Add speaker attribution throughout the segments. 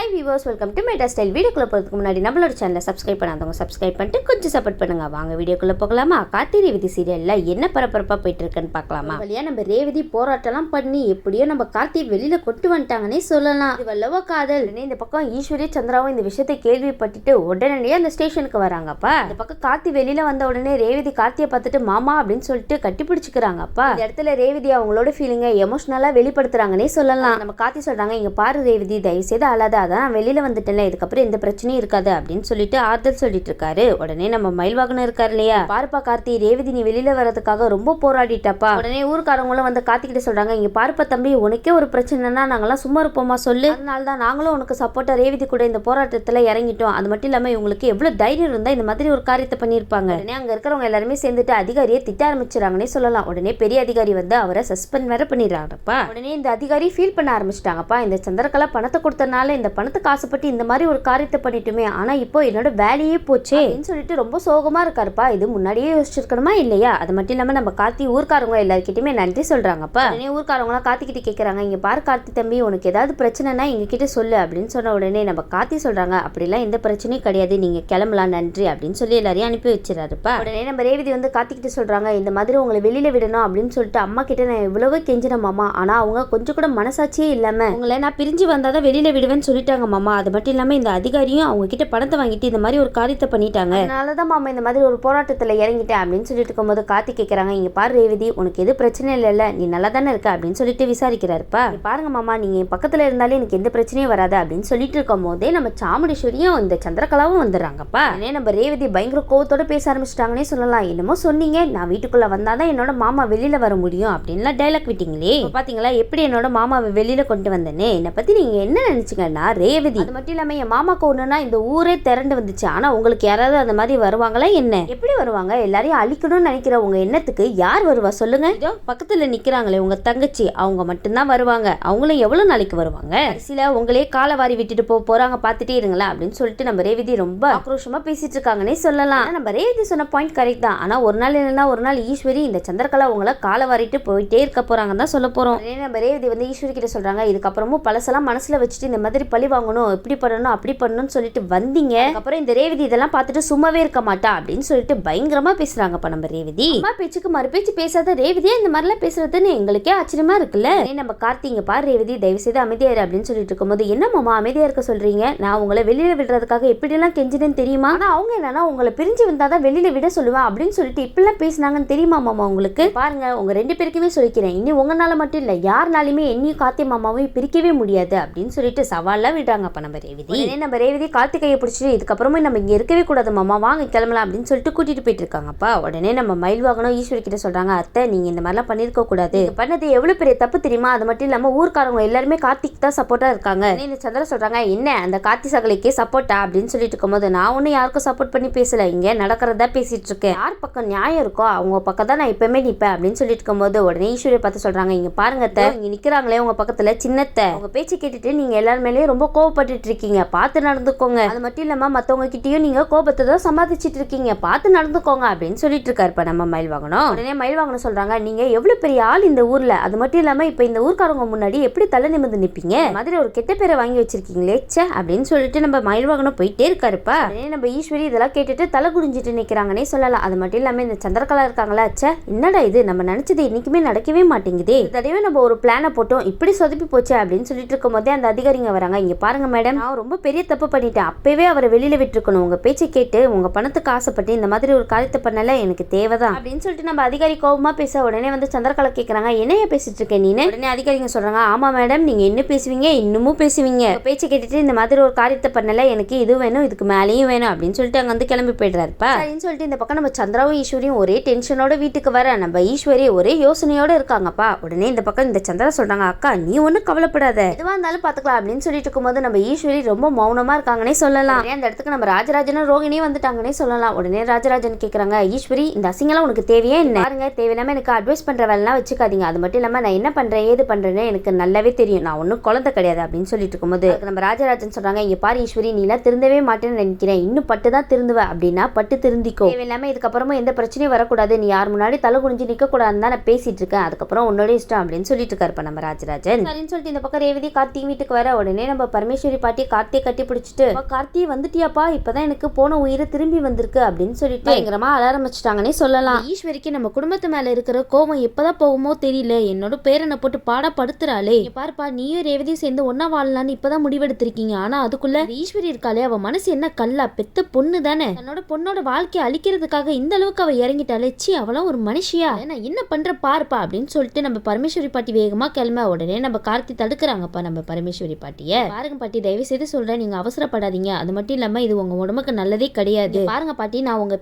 Speaker 1: Hi viewers, welcome to meta style. வீடியோக்குள்ளே போகிறதுக்கு முன்னாடி நம்மளோட சேனலை சப்ஸ்கிரைப் பண்ணாதவங்க சப்ஸ்கிரைப் பண்ணிட்டு கொஞ்சம் சப்போர்ட் பண்ணுங்க. வாங்க வீடியோக்குள்ளே போகலாமா? கார்த்தி ரேவதி சீரியலில் என்ன பரபரப்பாக போயிட்டு இருக்குன்னு பார்க்கலாமா? வழியாக நம்ம ரேவதி போராட்டம்லாம் பண்ணி எப்படியோ நம்ம கார்த்தி வெளியில் கொண்டு வந்துட்டாங்கன்னே சொல்லலாம். இது வல்லவா காதல். இந்த பக்கம் ஈஸ்வரி சந்திராவும் இந்த விஷயத்தை கேள்விப்பட்டுட்டு உடனடியே அந்த ஸ்டேஷனுக்கு வராங்கப்பா. இந்த பக்கம் கார்த்தி வெளியில் வந்த உடனே ரேவதி கார்த்தியை பார்த்துட்டு மாமா அப்படின்னு சொல்லிட்டு கட்டி பிடிச்சிக்கிறாங்கப்பா. இந்த இடத்துல ரேவதி அவங்களோட ஃபீலிங்கை எமோஷனலாக வெளிப்படுத்துறாங்கன்னே சொல்லலாம். நம்ம கார்த்தி சொல்கிறாங்க, இங்கே பாரு ரேவதி, தயவு செய்து அழாத, அதான் வெளியில வந்துட்டேன்ல, இதுக்கப்புறம் எந்த பிரச்சனையும் இருக்காது அப்படின்னு சொல்லிட்டு ஆறுதல் சொல்லிட்டு இருக்காரு. உடனே நம்ம மயில்வாகனம் இருக்காரு இல்லையா, பாருப்பா கார்த்தி, ரேவதி நீ வெளியில வர்றதுக்காக ரொம்ப போராடிட்டப்பா. உடனே ஊருக்காரங்களும் வந்து கார்த்தி கிட்ட சொல்றாங்க, இங்க பாருப்பா தம்பி, உனக்கே ஒரு பிரச்சனைனா நாங்கெல்லாம் சும்மா இருப்போமா சொல்லு, அதனாலதான் நாங்களும் உனக்கு சப்போர்ட்டா ரேவதி கூட இந்த போராட்டத்துல இறங்கிட்டோம். அது மட்டும் இல்லாம இவங்களுக்கு எவ்வளவு தைரியம் இருந்தா இந்த மாதிரி ஒரு காரியத்தை பண்ணிருப்பாங்க. உடனே அங்க இருக்கிறவங்க எல்லாருமே சேர்ந்துட்டு அதிகாரியை திட்ட ஆரம்பிச்சிடறாங்கன்னே சொல்லலாம். உடனே பெரிய அதிகாரி வந்து அவரை சஸ்பெண்ட் வேற பண்ணிடுறாங்கப்பா. உடனே இந்த அதிகாரி ஃபீல் பண்ண ஆரம்பிச்சிட்டாங்கப்பா, இந்த சந்திரகலா பணத்தை கொடுத்தனால இந்த பணத்துக்கு ஆசைப்பட்டு இந்த மாதிரி ஒரு காரியத்தை பண்ணிட்டுமே, ஆனா இப்போ என்னோட வேலையே போச்சு அப்படின்னு சொல்லிட்டு ரொம்ப சோகமா இருக்காருப்பா. இது முன்னாடியே யோசிச்சிருக்கணுமா இல்லையா? அது மட்டும் இல்லாம நம்ம கார்த்தி ஊர்க்காரங்க எல்லாருக்கிட்டையுமே நன்றி சொல்றாங்கப்பா. உடனே ஊர்க்காரங்களாம் கார்த்தி கிட்ட கேட்கறாங்க, இங்க பாரு கார்த்தி தம்பி, உனக்கு ஏதாவது பிரச்சனைனா எங்க கிட்ட சொல்லு அப்படின்னு சொன்ன உடனே நம்ம கார்த்தி சொல்றாங்க, அப்படிலாம் எந்த பிரச்சனையும் கிடையாது, நீங்க கிளம்பலாம், நன்றி அப்படின்னு சொல்லி எல்லாரையும் அனுப்பி வச்சிடறாருப்பா. உடனே நம்ம ரேவதி வந்து கார்த்தி கிட்ட சொல்றாங்க, இந்த மாதிரி உங்களை வெளியில விடணும் அப்படின்னு சொல்லிட்டு அம்மா கிட்ட நான் எவ்வளவோ கெஞ்சின மாமா, ஆனா அவங்க கொஞ்சம் கூட மனசாட்சியே இல்லாம உங்களை நான் பிரிஞ்சு வந்தாதான் வெளியில விடுவேன்னு சொல்லிட்டாங்க மாமா. அது மட்டும் இல்லாம இந்த அதிகாரியும் அவங்க கிட்ட பணத்தை வாங்கிட்டு இந்த மாதிரி ஒரு காரியத்தை பண்ணிட்டாங்க, அதனாலதான் மாமா இந்த மாதிரி ஒரு போராட்டத்துல இறங்கிட்டேன் அப்படின்னு சொல்லிட்டு இருக்கும்போது கார்த்தி கேட்கறாங்க, இங்க பாரு ரேவதி, உனக்கு எது பிரச்சனை இல்ல, நீ நல்லா தானே இருக்க அப்படின்னு சொல்லிட்டு விசாரிக்கிறாருப்பா. பாருங்க மாமா, நீங்க என் பக்கத்துல இருந்தாலே எனக்கு எந்த பிரச்சனையும் வராது அப்படின்னு சொல்லிட்டு இருக்கும் போதே நம்ம சாமுண்டீஸ்வரியும் இந்த சந்திரகலாவும் வந்துடுறாங்கப்பா. நம்ம ரேவதி பயங்கர கோவத்தோட பேச ஆரம்பிச்சிட்டாங்கன்னே சொல்லலாம். என்னமோ சொன்னீங்க, நான் வீட்டுக்குள்ள வந்தாதான் என்னோட மாமா வெளியில வர முடியும் அப்படின்லாம் டைலாக் விட்டீங்களே, பாத்தீங்களா எப்படி என்னோட மாமாவை வெளியில கொண்டு வந்தேன்னு. என்னை பத்தி நீங்க என்ன நினைச்சீங்கன்னா ரேவதி, அது மட்டும் இல்லாம என் மாமாக்கு ஒண்ணுன்னா இந்த ஊரே திரண்டு வந்துச்சு, ஆனா உங்களுக்கு யாராவது அந்த மாதிரி வருவாங்களா என்ன? எப்படி வருவாங்க? எல்லாரையும் அழிக்கணும்னு நினைக்கிற உங்க எண்ணத்துக்கு யார் வருவா சொல்லுங்க? பக்கத்துல நிக்கிறாங்களே உங்க தங்கச்சி, அவங்க மட்டும்தான் வருவாங்க. அவங்களும் எவ்வளவு நாளைக்கு வருவாங்க? சில உங்களே காலை வாரி விட்டுட்டு போறாங்க, பாத்துட்டே இருங்களா அப்படின்னு சொல்லிட்டு நம்ம ரேவதி ரொம்ப ஆக்ரோஷமா பேசிட்டு இருக்காங்கன்னே சொல்லலாம். நம்ம ரேவதி சொன்ன பாயிண்ட் கரெக்ட் தான், ஆனா ஒரு நாள் இல்லைன்னா ஒரு நாள் ஈஸ்வரி இந்த சந்திரகலா உங்களை காலை வாரிட்டு போயிட்டே இருக்க போறாங்கன்னு தான் சொல்ல போறோம். நம்ம ரேவதி வந்து ஈஸ்வரி கிட்ட சொல்றாங்க, இதுக்கப்புறமும் பழசெல்லாம் மனசுல வச்சுட்டு இந்த மாதிரி பழி வாங்கணும், இப்படி பண்ணணும் அப்படி பண்ணணும்னு சொல்லிட்டு வந்தீங்க, அப்புறம் இந்த ரேவதி இதெல்லாம் பார்த்துட்டு சும்மாவே இருக்க மாட்டா அப்படின்னு சொல்லிட்டு பயங்கரமா பேசுறாங்கப்பா நம்ம ரேவதி. அம்மா பேச்சுக்கு மறு பேச்சு பேசாத ரேவதியா இந்த மாதிரிலாம் பேசுறதுன்னு எங்களுக்கே ஆச்சரியமா இருக்குல்ல. நம்ம கார்த்திங்க பாரு ரேவதி, தயவு செய்து அமைதியாரு அப்படின்னு சொல்லிட்டு இருக்கும்போது, என்ன மாமா அமைதியா இருக்க சொல்றீங்க? நான் உங்களை வெளியில விடுறதுக்காக எப்படி எல்லாம் கெஞ்சினேன்னு தெரியுமா? ஆனா அவங்க என்னன்னா உங்களை பிரிஞ்சு வந்தாதான் வெளியில விட சொல்லுவேன் அப்படின்னு சொல்லிட்டு இப்பெல்லாம் பேசினாங்கன்னு தெரியுமா மாமா உங்களுக்கு? பாருங்க, உங்க ரெண்டு பேருக்குமே சொல்லிக்கிறேன், இனி உங்களால மட்டும் இல்ல யாருனாலுமே என்னையும் கார்த்தி மாமாவையும் பிரிக்கவே முடியாது அப்படின்னு சொல்லிட்டு சவாலா விடுறாங்கப்பா நம்ம ரேவதி. நம்ம ரேவதி கார்த்திகையை பிடிச்சிட்டு இதுக்கப்புறமும் நம்ம இங்க இருக்கவே கூடாது மாமா, வாங்க கிளம்பலாம் அப்படின்னு சொல்லிட்டு கூட்டிட்டு போயிட்டு இருக்காங்கப்பா. உடனே நம்ம மயில்வாகனம் ஈஸ்வரி கிட்ட சொல்றாங்க, அத்தை நீங்க இந்த மாதிரிலாம் பண்ணிருக்க கூடாது, பண்ணது எவ்வளவு பெரிய தப்பு தெரியுமா? அது மட்டும் இல்லாம ஊர்க்காரங்க எல்லாருமே கார்த்திக் தான் சப்போர்ட்டா இருக்காங்க. இந்த சந்திர சொல்றாங்க, என்ன அந்த கார்த்தி சகலைக்கே சப்போர்ட்டா அப்படின்னு சொல்லிட்டு இருக்கும்போது, நான் ஒன்னும் யாருக்கும் சப்போர்ட் பண்ணி பேசல, இங்க நடக்கிறதா பேசிட்டு இருக்கேன், யார் பக்கம் நியாயம் இருக்கோ அவங்க பக்கம் தான் நான் எப்பவுமே நிப்பேன் அப்படின்னு சொல்லிட்டு இருக்கும்போது, உடனே ஈஸ்வரியை பார்த்து சொல்றாங்க, இங்க பாருங்க அத்தை, இங்க நிக்கிறாங்களே உங்க பக்கத்துல சின்னத்தை, உங்க பேச்சு கேட்டுட்டு நீங்க எல்லாரும் மேலேயும் ரொம்ப கோவப்பட்டு இருக்கீங்க, பார்த்து நடந்துக்கோங்க. அது மட்டும் இல்லாம மத்தவங்க கிட்டயும் நீங்க கோபத்தை தான் சம்பாதிச்சிட்டு இருக்கீங்க, பார்த்து நடந்துக்கோங்க அப்படின்னு சொல்லிட்டு இருக்காருப்பா நம்ம மயில்வாகனம். உடனே மயில்வாகனம் சொல்றாங்க, நீங்க எவ்வளவு பெரிய ஆள் இந்த ஊர்ல, அது மட்டும் இல்லாம இப்ப இந்த ஊர்க்காரங்க முன்னாடி எப்படி தலை நிமிர்ந்து நிப்பீங்க, மாதிரி ஒரு கெட்ட பேரை வாங்கி வச்சிருக்கீங்களே ச்சே அப்படின்னு சொல்லிட்டு நம்ம மயில்வாகனம் போயிட்டே இருக்காருப்பா. உடனே நம்ம ஈஸ்வரி இதெல்லாம் கேட்டுட்டு தலை குடிஞ்சிட்டு நிக்கிறாங்கன்னே சொல்லலாம். அது மட்டும் இல்லாம இந்த சந்திரகலா இருக்காங்களா, ச்சே என்னடா இது, நம்ம நினைச்சது இன்னைக்குமே நடக்கவே மாட்டேங்குது, தடவை நம்ம ஒரு பிளானை போட்டோம் இப்படி சொதப்பி போச்சு அப்படின்னு சொல்லிட்டு இருக்கும் போதே அந்த அதிகாரிங்க வராங்க, இங்க பாருங்க மேடம், நான் ரொம்ப பெரிய தப்பு பண்ணிட்டேன், அப்பவே அவரை வெளியில விட்டுருக்கணும், உங்க பேச்சை கேட்டு உங்க பணத்துக்கு ஆசைப்பட்டு இந்த மாதிரி ஒரு காரியத்தை பண்ணல, எனக்கு தேவைதான் அப்படின்னு சொல்லிட்டு நம்ம அதிகாரி கோபமா பேச, உடனே வந்து சந்திரகலா கேட்கறாங்க, என்னைய பேசிட்டு இருக்கேன் நீனு? உடனே அதிகாரிங்க சொல்றாங்க, ஆமா மேடம், நீங்க என்ன பேசுவீங்க இன்னமும் பேசுவீங்க, பேச்சை கேட்டுட்டு இந்த மாதிரி ஒரு காரியத்தை பண்ணல, எனக்கு இது வேணும் இதுக்கு மேலேயும் வேணும் அப்படின்னு சொல்லிட்டு அங்க வந்து கிளம்பி போயிடுறாருப்பா. அப்படின்னு சொல்லிட்டு இந்த பக்கம் நம்ம சந்திராவும் ஈஸ்வரியும் ஒரே டென்ஷனோட வீட்டுக்கு வர, நம்ம ஈஸ்வரி ஒரே யோசனையோட இருக்காங்கப்பா. உடனே இந்த பக்கம் இந்த சந்திரா சொல்றாங்க, அக்கா நீ ஒன்னும் கவலைப்படாத, எதுவா இருந்தாலும் பாத்துக்கலாம் அப்படின்னு சொல்லிட்டு இருக்கும்போது நம்ம ஈஸ்வரி ரொம்ப மௌனமா இருக்காங்கன்னே சொல்லலாம். அந்த இடத்துக்கு நம்ம ராஜராஜனும் ரோகிணியும் வந்துட்டாங்கன்னே சொல்லலாம். உடனே ராஜராஜன் கேக்குறாங்க, ஈஸ்வரி இந்த அசிங்கெல்லாம் உனக்கு தேவையே என்ன? பாருங்க, தேவையில்லாம எனக்கு அட்வைஸ் பண்ற வேலைலாம் வச்சுக்காதீங்க, அது மட்டும் இல்லாம நான் என்ன பண்றேன் ஏது பண்றேன்னு எனக்கு நல்லாவே தெரியும், நான் ஒன்னும் குழந்தை கிடையாது அப்படின்னு சொல்லிட்டு இருக்கும்போது நம்ம ராஜராஜன் சொல்றாங்க, இங்க பாரு ஈஸ்வரி, நீ எல்லாம் திருந்தவே மாட்டேன்னு நினைக்கிறேன், இன்னும் பட்டு தான் திருந்துவ அப்படின்னா பட்டு திருந்திக்கோ, தேவையில்லாம இதுக்கப்புறமா எந்த பிரச்சனையும் வரக்கூடாது, நீ யார் முன்னாடி தலை குனிஞ்சு நிக்க கூடாதுன்னு தான் நான் பேசிட்டு இருக்கேன், அதுக்கப்புறம் உன்னோட இஷ்டம் அப்படின்னு சொல்லிட்டு இருக்காருப்பா நம்ம ராஜராஜன். சரின்னு சொல்லிட்டு இந்த பக்கம் ரேவதி கார்த்தி வீட்டுக்கு வர, உடனே நம்ம பரமேஸ்வரி பாட்டி கார்த்தியை கட்டி பிடிச்சிட்டு கார்த்தி வந்துட்டியாப்பா இப்பதான் எனக்கு போன உயிரை திரும்பி வந்திருக்கு அப்படின்னு சொல்லிட்டு பயங்கரமா அழ ஆரம்பிச்சிட்டாங்கன்னே சொல்லலாம். ஈஸ்வரிக்கு நம்ம குடும்பத்து மேல இருக்கிற கோவம் எப்பதான் போகுமோ தெரியல, என்னோட பேரனை போட்டு பாடுத்துறாளே. பாருப்பா நீயும் ரேவதியும் சேர்ந்து ஒன்னா வாழலான்னு இப்பதான் முடிவெடுத்திருக்கீங்க. ஆனா அதுக்குள்ள ஈஸ்வரி இருக்காளே அவ மனசு என்ன கல்லா, பெத்த பொண்ணு தானே, தன்னோட பொண்ணோட வாழ்க்கையை அழிக்கிறதுக்காக இந்த அளவுக்கு அவ இறங்கிட்டாலே. சி அவளாம் ஒரு மனுஷியா, நான் என்ன பண்ற பாருப்பா அப்படின்னு சொல்லிட்டு நம்ம பரமேஸ்வரி பாட்டி வேகமா கிளம்ப உடனே நம்ம கார்த்தி தடுக்கிறாங்கப்பா நம்ம பரமேஸ்வரி பாட்டிய. பாருங்க பாட்டி தயவு செய்து சொல்றேன், நீங்க அவசரப்படாதீங்க. அது மட்டும் இல்லாம இது உங்க உடம்புக்கு நல்லதே கிடையாது. பாருங்க பாட்டி நான் உங்க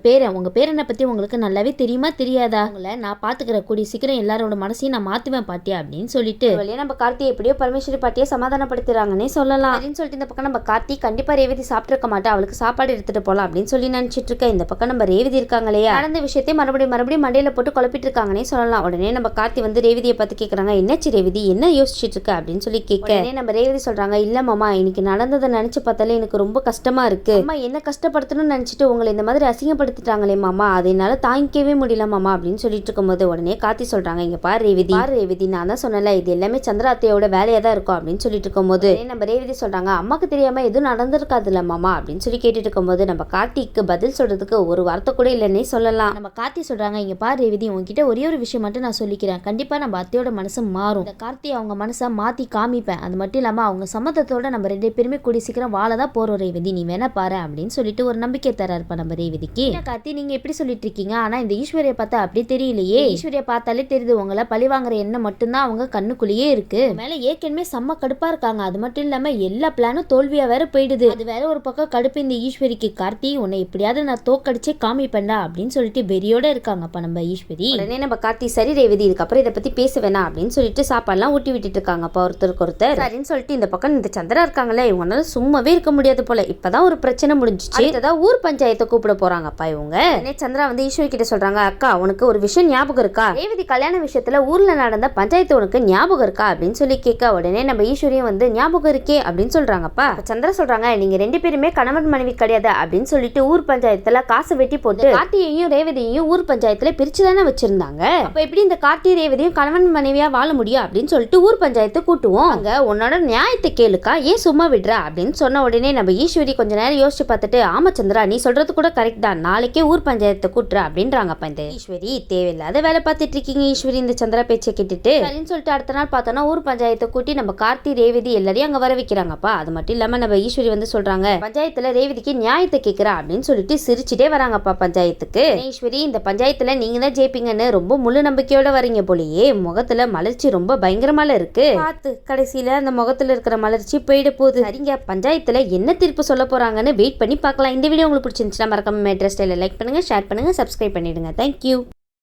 Speaker 1: பேரனை பத்தி உங்களுக்கு நல்லாவே தெரியுமா தெரியாதா, உங்களை நான் பாத்துக்கிற கூடிய சீக்கிரம் எல்லாரோட மனசையும் நான் மாத்துவேன் பாட்டியா அப்படின்னு சொல்லிட்டு நம்ம கார்த்தி எப்படியோ பரமேஸ்வரி பாட்டியை சமாதானப்படுத்துறாங்கன்னே சொல்லலாம். அப்படின்னு சொல்லிட்டு இந்த பக்கம் நம்ம கார்த்தி கண்டிப்பா ரேவதி சாப்பிட்டு மாட்டா, அவளுக்கு சாப்பாடு எடுத்துட்டு போலாம் அப்படின்னு சொல்லி நினைச்சிட்டு இருக்க. இந்த பக்கம் நம்ம ரேவதி இருக்காங்களே நடந்த விஷயத்தை மறுபடியும் மண்டையில போட்டு குழப்பிட்டு இருக்காங்கன்னே சொல்லலாம். உடனே நம்ம கார்த்தி வந்து ரேவதியை பார்த்து கேட்கறாங்க, என்னாச்சு ரேவதி என்ன யோசிச்சுட்டு இருக்க அப்படின்னு சொல்லி கேட்க நம்ம ரேவதி சொல்றாங்க, இல்ல மாமா இன்னைக்கு நடந்ததை நினைச்சு பார்த்தாலே எனக்கு ரொம்ப கஷ்டமா இருக்கு. அம்மா என்ன கஷ்டப்படுத்தணும்னு நினைச்சிட்டு உங்களை இந்த மாதிரி அசிங்கப்படுத்திட்டாங்களே மாமா, அதை என்னால தாங்கிக்கவே முடியல மாமா அப்படின்னு சொல்லிட்டு இருக்கும்போது உடனே கார்த்தி சொல்றாங்க, இங்க பாரு ரேவதி நான் தான் சொன்னல இது எல்லாமே சந்திராத்தையோட வேலையா தான் இருக்கும் அப்படின்னு சொல்லிட்டு இருக்கும்போது நம்ம ரேவதி சொல்றாங்க, அம்மாக்கு தெரியாம எதுவும் நடந்திருக்காதுல்ல மாமா அப்படின்னு சொல்லி கேட்டுட்டு இருக்கும்போது நம்ம கார்த்திக்கு பதில் சொல்றதுக்கு ஒரு வார்த்தை கூட இல்லைன்னே சொல்லலாம். நம்ம கார்த்தி சொல்றாங்க, இங்க பாரு ரேவதி உங்ககிட்ட ஒரே ஒரு விஷயம் மட்டும் நான் சொல்லிக்கிறேன், கண்டிப்பா நம்ம அத்தையோட மனசு மாறும். இந்த கார்த்தி அவங்க மனசை மாத்தி காமிப்பேன். அது மட்டும் இல்லாம அவங்க சம்மதத்தோட நம்ம 2 பேருமே கூடி சீக்கிரம் வாழதான் போறோம் ரேவதி, நீ வேணா பாரு அப்படின்னு சொல்லிட்டு ஒரு நம்பிக்கை தராருப்பா நம்ம ரேவதிக்கு. கார்த்தி நீங்க எப்படி சொல்லிட்டு இருக்கீங்க, ஆனா இந்த ஈஸ்வரியை பார்த்தா அப்படி தெரியலையே, ஈஸ்வரியை பார்த்தாலே தெரியுது உங்களை பழி வாங்குற எண்ணம் மட்டும்தான் அவங்க கண்ணுக்குள்ளேயே இருக்கு, மேல ஏற்கனவே செம்ம கடுப்பா இருக்காங்க. அது மட்டும் இல்லாம எல்லா பிளானும் தோல்வியா வேற போயிடுது. அது வேற ஒரு பக்கம் கடுப்பு இந்த ஈஸ்வரிக்கு. கார்த்தி உன்னை எப்படியாவது நான் தோக்கடிச்சே காமிப்பேன்டா அப்படின்னு சொல்லிட்டு வெறியோட இருக்காங்கப்பா நம்ம ஈஸ்வரி. உடனே நம்ம கார்த்தி சரி ரேவதி இதுக்கப்புறம் இதை பத்தி பேச வேணாம் அப்படின்னு சொல்லிட்டு சாப்பாடுலாம் ஊட்டி விட்டுட்டு இருக்காங்கப்பா ஒருத்தருக்கு ஒருத்தர். சரின்னு சொல்லிட்டு இந்த பக்கம் இந்த சந்திரா இருக்காங்களே இவங்களால சும்மாவே இருக்க முடியாது போல, இப்பதான் ஒரு பிரச்சனை முடிஞ்சிச்சு, அதான் ஊர் பஞ்சாயத்தை கூப்பிட போறாங்கப்பா இவங்க. சந்திரா வந்து ஈஸ்வரி கிட்ட சொல்றாங்க, அக்கா உனக்கு ஒரு விஷயம் ஞாபகம் இருக்கா, ரேவதி கல்யாண விஷயத்துல ஊர்ல நடந்த பஞ்சாயத்து உனக்கு ஞாபகம் இருக்கா அப்படின்னு சொல்லி கேட்க உடனே நம்ம ஈஸ்வரியும் வந்து ஞாபகம் இருக்கே அப்படின்னு சொல்றாங்கப்பா. சந்திரா சொல்றாங்க, நீங்க 2 பேருமே கணவன் மனைவி கிடையாது அப்படின்னு சொல்லிட்டு ஊர் பஞ்சாயத்துல காசு வெட்டி போட்டு கார்த்தியையும் ரேவதியையும் ஊர் பஞ்சாயத்துல பிரிச்சுதானே வச்சிருந்தாங்க. அப்ப எப்படி இந்த கார்த்தி ரேவதியும் கணவன் மனைவியா வாழ முடியும் அப்படின்னு சொல்லிட்டு ஊர் பஞ்சாயத்து கூட்டுவோம், அங்க உன்னோட நியாயத்தை கேளுக்கா ஏன் சும்மா விடுற அப்படின்னு சொன்ன உடனே நம்ம ஈஸ்வரி கொஞ்ச நேரம் யோசிச்சு பார்த்துட்டு, ஆமா சந்திரா நீ சொல்றது கூட கரெக்ட் தான், நாளைக்கே ஊர் பஞ்சாயத்தை கூட்டுற அப்படின்றாங்கப்பா இந்த ஈஸ்வரி. தேவையில்லாத வேலை பார்த்துட்டு இருக்கீங்க ஈஸ்வரி இந்த சந்திரா பேச்சை கேட்டுட்டு அப்படின்னு சொல்லிட்டு அடுத்த நாள் பார்த்தோன்னா ஊர் பஞ்சாயத்தை கூட்டி நம்ம கார்த்தி ரேவதி எல்லாரையும் அங்க வர வைக்கிறாங்கப்பா. அது மட்டும் இல்லாம நம்ம ஈஸ்வரி வந்து சொல்றாங்க, பஞ்சாயத்துல ரேவதிக்கு நியாயத்தை கேட்கிறா அப்படின்னு சொல்லிட்டு சிரிச்சுட்டே வராங்கப்பா பஞ்சாயத்துக்கு. ஈஸ்வரி இந்த பஞ்சாயத்துல நீங்க தான் ஜெயிப்பீங்கன்னு ரொம்ப முழு நம்பிக்கையோட வரீங்க போலயே, முகத்துல மலர்ச்சி ரொம்ப பயங்கரமால இருக்கு, பார்த்து கடைசியில அந்த முகத்துல இருக்கிற மலர்ச்சி போயிட போகுது. சரிங்க பஞ்சாயத்துல என்ன தீர்ப்பு சொல்ல போறாங்கன்னு வெயிட் பண்ணி பார்க்கலாம். இந்த வீடியோ உங்களுக்கு பிடிச்சிருந்துச்சுன்னா மறக்காம மெட்ரஸ் ஸ்டைல லைக் பண்ணுங்க, ஷேர் பண்ணுங்க, சப்ஸ்கிரைப் பண்ணிடுங்க. தேங்க்யூ.